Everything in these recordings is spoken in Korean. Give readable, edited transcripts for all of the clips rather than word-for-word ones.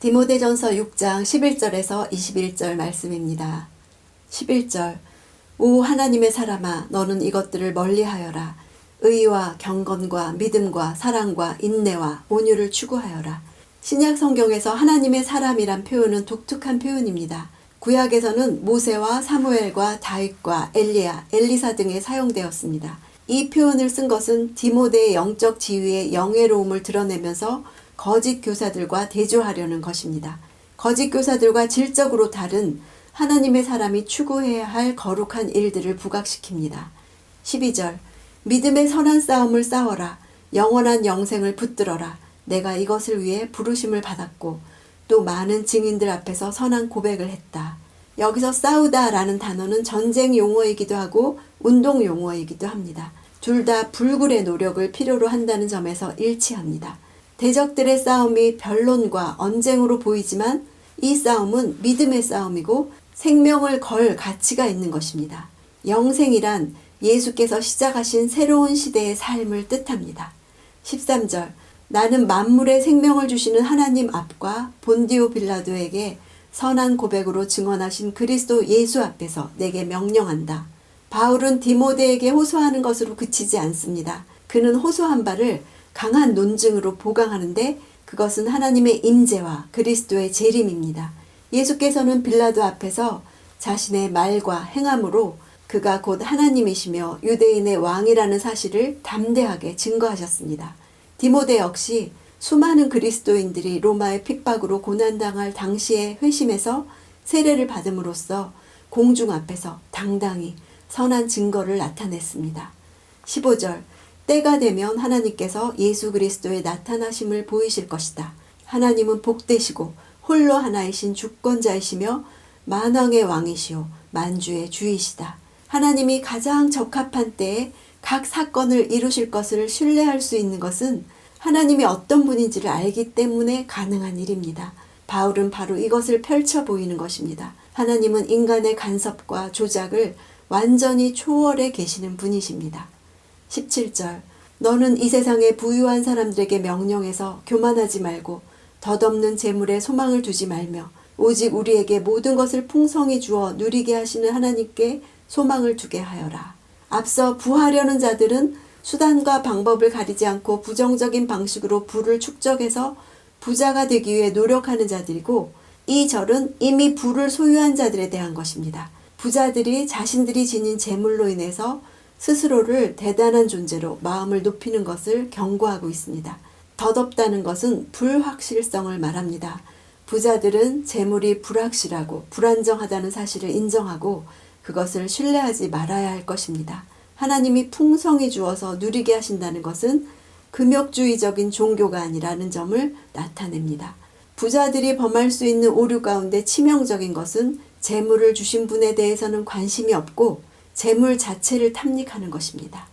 디모데전서 6장 11절에서 21절 말씀입니다. 11절 오 하나님의 사람아 너는 이것들을 멀리하여라. 의와 경건과 믿음과 사랑과 인내와 온유를 추구하여라. 신약 성경에서 하나님의 사람이란 표현은 독특한 표현입니다. 구약에서는 모세와 사무엘과 다윗과 엘리야, 엘리사 등에 사용되었습니다. 이 표현을 쓴 것은 디모데의 영적 지위의 영예로움을 드러내면서 거짓 교사들과 대조하려는 것입니다. 거짓 교사들과 질적으로 다른 하나님의 사람이 추구해야 할 거룩한 일들을 부각시킵니다. 12절 믿음의 선한 싸움을 싸워라. 영원한 영생을 붙들어라. 내가 이것을 위해 부르심을 받았고 또 많은 증인들 앞에서 선한 고백을 했다. 여기서 싸우다 라는 단어는 전쟁 용어이기도 하고 운동 용어이기도 합니다. 둘 다 불굴의 노력을 필요로 한다는 점에서 일치합니다. 대적들의 싸움이 변론과 언쟁으로 보이지만 이 싸움은 믿음의 싸움이고 생명을 걸 가치가 있는 것입니다. 영생이란 예수께서 시작하신 새로운 시대의 삶을 뜻합니다. 13절 나는 만물의 생명을 주시는 하나님 앞과 본디오 빌라도에게 선한 고백으로 증언하신 그리스도 예수 앞에서 내게 명령한다. 바울은 디모데에게 호소하는 것으로 그치지 않습니다. 그는 호소한 바를 강한 논증으로 보강하는데 그것은 하나님의 임재와 그리스도의 재림입니다. 예수께서는 빌라도 앞에서 자신의 말과 행함으로 그가 곧 하나님이시며 유대인의 왕이라는 사실을 담대하게 증거하셨습니다. 디모데 역시 수많은 그리스도인들이 로마의 핍박으로 고난당할 당시에 회심해서 세례를 받음으로써 공중 앞에서 당당히 선한 증거를 나타냈습니다. 15절 때가 되면 하나님께서 예수 그리스도의 나타나심을 보이실 것이다. 하나님은 복되시고 홀로 하나이신 주권자이시며 만왕의 왕이시오 만주의 주이시다. 하나님이 가장 적합한 때에 각 사건을 이루실 것을 신뢰할 수 있는 것은 하나님이 어떤 분인지를 알기 때문에 가능한 일입니다. 바울은 바로 이것을 펼쳐 보이는 것입니다. 하나님은 인간의 간섭과 조작을 완전히 초월해 계시는 분이십니다. 17절 너는 이 세상의 부유한 사람들에게 명령해서 교만하지 말고 덧없는 재물에 소망을 두지 말며 오직 우리에게 모든 것을 풍성히 주어 누리게 하시는 하나님께 소망을 두게 하여라. 앞서 부하려는 자들은 수단과 방법을 가리지 않고 부정적인 방식으로 부를 축적해서 부자가 되기 위해 노력하는 자들이고 이 절은 이미 부를 소유한 자들에 대한 것입니다. 부자들이 자신들이 지닌 재물로 인해서 스스로를 대단한 존재로 마음을 높이는 것을 경고하고 있습니다. 덧없다는 것은 불확실성을 말합니다. 부자들은 재물이 불확실하고 불안정하다는 사실을 인정하고 그것을 신뢰하지 말아야 할 것입니다. 하나님이 풍성히 주어서 누리게 하신다는 것은 금욕주의적인 종교가 아니라는 점을 나타냅니다. 부자들이 범할 수 있는 오류 가운데 치명적인 것은 재물을 주신 분에 대해서는 관심이 없고 재물 자체를 탐닉하는 것입니다.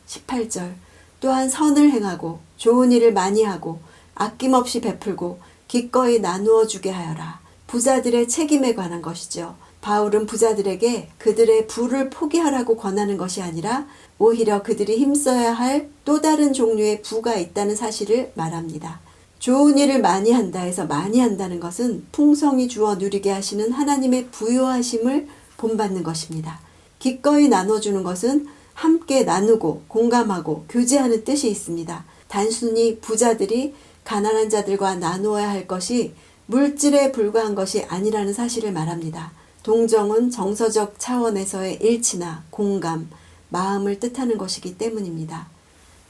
18절 또한 선을 행하고 좋은 일을 많이 하고 아낌없이 베풀고 기꺼이 나누어 주게 하여라. 부자들의 책임에 관한 것이죠. 바울은 부자들에게 그들의 부를 포기하라고 권하는 것이 아니라 오히려 그들이 힘써야 할 또 다른 종류의 부가 있다는 사실을 말합니다. 좋은 일을 많이 한다 해서 많이 한다는 것은 풍성히 주어 누리게 하시는 하나님의 부요하심을 본받는 것입니다. 기꺼이 나눠주는 것은 함께 나누고 공감하고 교제하는 뜻이 있습니다. 단순히 부자들이 가난한 자들과 나누어야 할 것이 물질에 불과한 것이 아니라는 사실을 말합니다. 동정은 정서적 차원에서의 일치나 공감, 마음을 뜻하는 것이기 때문입니다.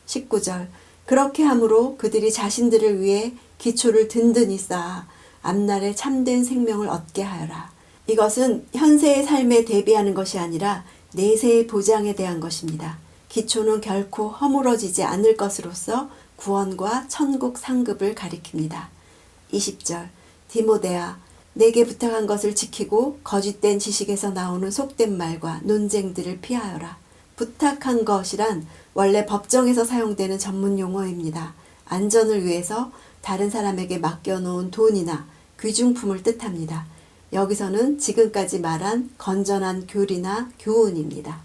19절 그렇게 함으로 그들이 자신들을 위해 기초를 든든히 쌓아 앞날에 참된 생명을 얻게 하여라. 이것은 현세의 삶에 대비하는 것이 아니라 내세의 보장에 대한 것입니다. 기초는 결코 허물어지지 않을 것으로서 구원과 천국 상급을 가리킵니다. 20절 디모데야 내게 부탁한 것을 지키고 거짓된 지식에서 나오는 속된 말과 논쟁들을 피하여라. 부탁한 것이란 원래 법정에서 사용되는 전문 용어입니다. 안전을 위해서 다른 사람에게 맡겨놓은 돈이나 귀중품을 뜻합니다. 여기서는 지금까지 말한 건전한 교리나 교훈입니다.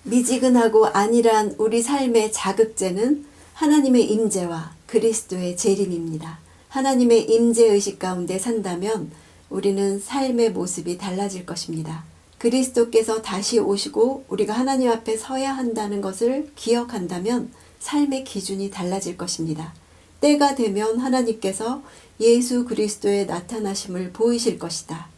미지근하고 안일한 우리 삶의 자극제는 하나님의 임재와 그리스도의 재림입니다. 하나님의 임재의식 가운데 산다면 우리는 삶의 모습이 달라질 것입니다. 그리스도께서 다시 오시고 우리가 하나님 앞에 서야 한다는 것을 기억한다면 삶의 기준이 달라질 것입니다. 때가 되면 하나님께서 예수 그리스도의 나타나심을 보이실 것이다.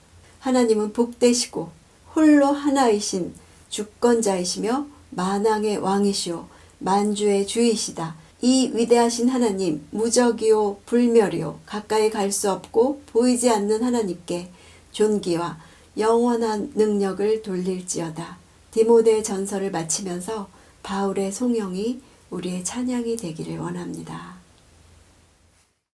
하나님은 복되시고 홀로 하나이신 주권자이시며 만왕의 왕이시오 만주의 주이시다. 이 위대하신 하나님, 무적이요 불멸이요 가까이 갈 수 없고 보이지 않는 하나님께 존귀와 영원한 능력을 돌릴지어다. 디모데 전서를 마치면서 바울의 송영이 우리의 찬양이 되기를 원합니다.